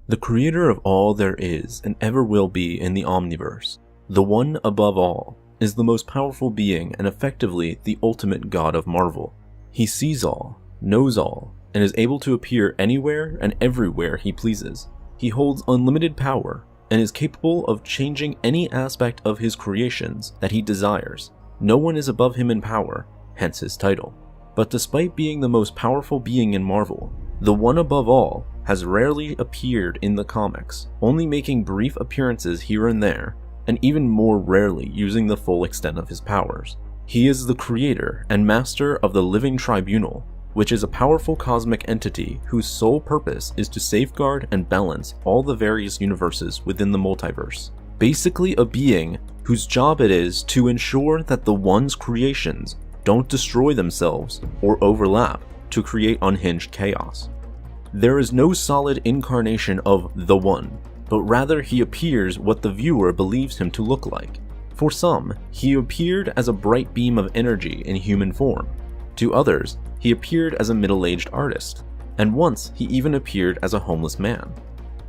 The creator of all there is and ever will be in the Omniverse, the one above all, is the most powerful being and effectively the ultimate god of Marvel. He sees all, knows all, and is able to appear anywhere and everywhere he pleases. He holds unlimited power and is capable of changing any aspect of his creations that he desires. No one is above him in power, hence his title. But despite being the most powerful being in Marvel, the one above all has rarely appeared in the comics, only making brief appearances here and there, and even more rarely using the full extent of his powers. He is the creator and master of the Living Tribunal, which is a powerful cosmic entity whose sole purpose is to safeguard and balance all the various universes within the multiverse. Basically a being whose job it is to ensure that the One's creations don't destroy themselves or overlap to create unhinged chaos. There is no solid incarnation of the One, but rather he appears what the viewer believes him to look like. For some, he appeared as a bright beam of energy in human form. To others, he appeared as a middle-aged artist, and once he even appeared as a homeless man.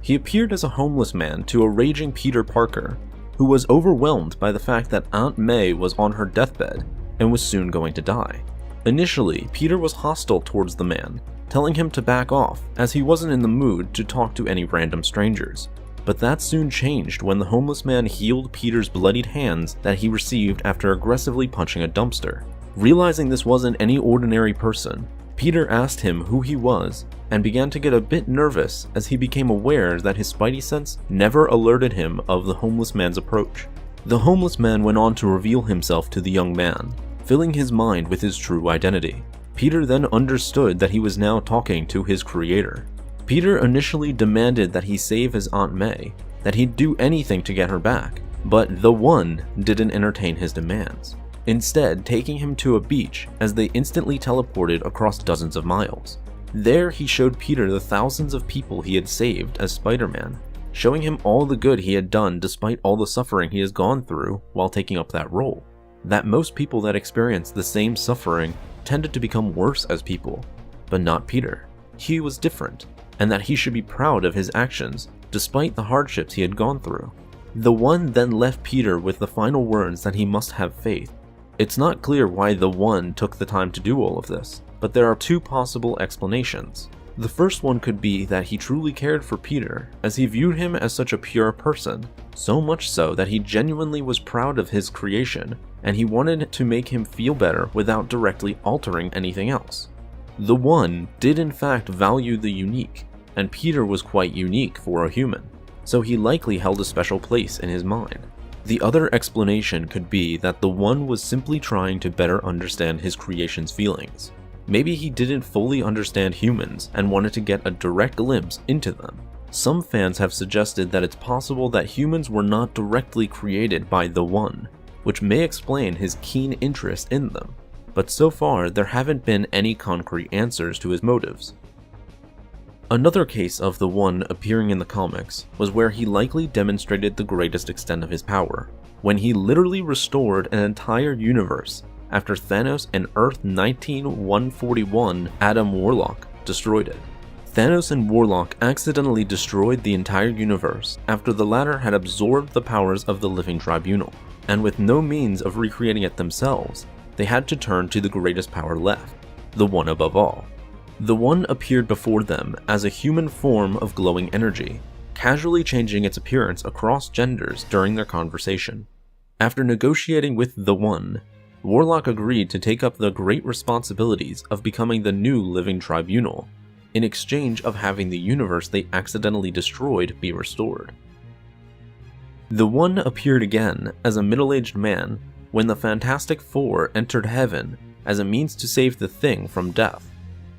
He appeared as a homeless man to a raging Peter Parker, who was overwhelmed by the fact that Aunt May was on her deathbed and was soon going to die. Initially, Peter was hostile towards the man, telling him to back off as he wasn't in the mood to talk to any random strangers. But that soon changed when the homeless man healed Peter's bloodied hands that he received after aggressively punching a dumpster. Realizing this wasn't any ordinary person, Peter asked him who he was and began to get a bit nervous as he became aware that his spidey sense never alerted him of the homeless man's approach. The homeless man went on to reveal himself to the young man, filling his mind with his true identity. Peter then understood that he was now talking to his creator. Peter initially demanded that he save his Aunt May, that he'd do anything to get her back, but the One didn't entertain his demands, instead taking him to a beach as they instantly teleported across dozens of miles. There he showed Peter the thousands of people he had saved as Spider-Man, showing him all the good he had done despite all the suffering he has gone through while taking up that role. That most people that experienced the same suffering tended to become worse as people, but not Peter. He was different, and that he should be proud of his actions despite the hardships he had gone through. The One then left Peter with the final words that he must have faith. It's not clear why the One took the time to do all of this, but there are two possible explanations. The first one could be that he truly cared for Peter, as he viewed him as such a pure person, so much so that he genuinely was proud of his creation, and he wanted to make him feel better without directly altering anything else. The One did in fact value the unique, and Peter was quite unique for a human, so he likely held a special place in his mind. The other explanation could be that the One was simply trying to better understand his creation's feelings. Maybe he didn't fully understand humans and wanted to get a direct glimpse into them. Some fans have suggested that it's possible that humans were not directly created by the One, which may explain his keen interest in them, but so far there haven't been any concrete answers to his motives. Another case of the One appearing in the comics was where he likely demonstrated the greatest extent of his power, when he literally restored an entire universe after Thanos and Earth 19141 Adam Warlock destroyed it. Thanos and Warlock accidentally destroyed the entire universe after the latter had absorbed the powers of the Living Tribunal, and with no means of recreating it themselves, they had to turn to the greatest power left, the One above all. The One appeared before them as a human form of glowing energy, casually changing its appearance across genders during their conversation. After negotiating with the One, Warlock agreed to take up the great responsibilities of becoming the new Living Tribunal, in exchange of having the universe they accidentally destroyed be restored. The One appeared again as a middle-aged man when the Fantastic Four entered heaven as a means to save the Thing from death.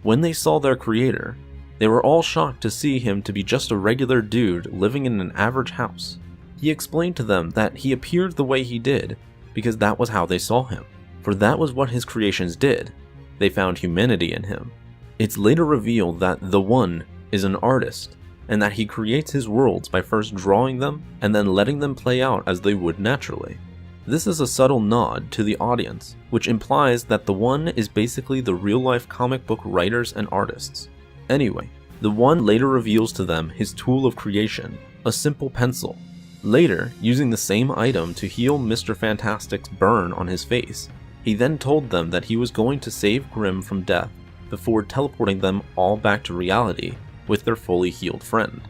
When they saw their creator, they were all shocked to see him to be just a regular dude living in an average house. He explained to them that he appeared the way he did because that was how they saw him, for that was what his creations did. They found humanity in him. It's later revealed that the One is an artist, and that he creates his worlds by first drawing them and then letting them play out as they would naturally. This is a subtle nod to the audience, which implies that the One is basically the real-life comic book writers and artists. Anyway, The One later reveals to them his tool of creation, a simple pencil. Later, using the same item to heal Mr. Fantastic's burn on his face, he then told them that he was going to save Grimm from death before teleporting them all back to reality with their fully healed friend.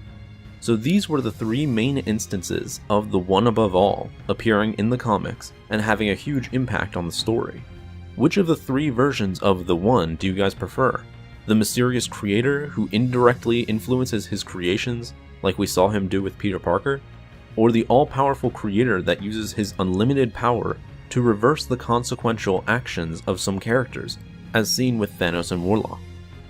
So these were the 3 main instances of the One Above All appearing in the comics and having a huge impact on the story. Which of the 3 versions of the One do you guys prefer? The mysterious creator who indirectly influences his creations, like we saw him do with Peter Parker? Or the all-powerful creator that uses his unlimited power to reverse the consequential actions of some characters, as seen with Thanos and Warlock?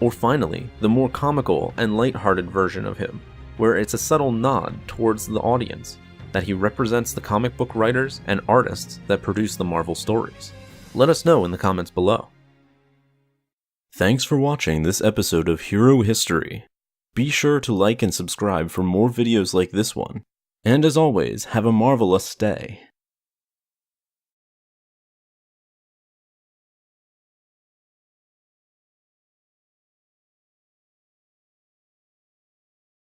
Or finally, the more comical and light-hearted version of him, where it's a subtle nod towards the audience, that he represents the comic book writers and artists that produce the Marvel stories? Let us know in the comments below. Thanks for watching this episode of Hero History. Be sure to like and subscribe for more videos like this one. And as always, have a marvelous day.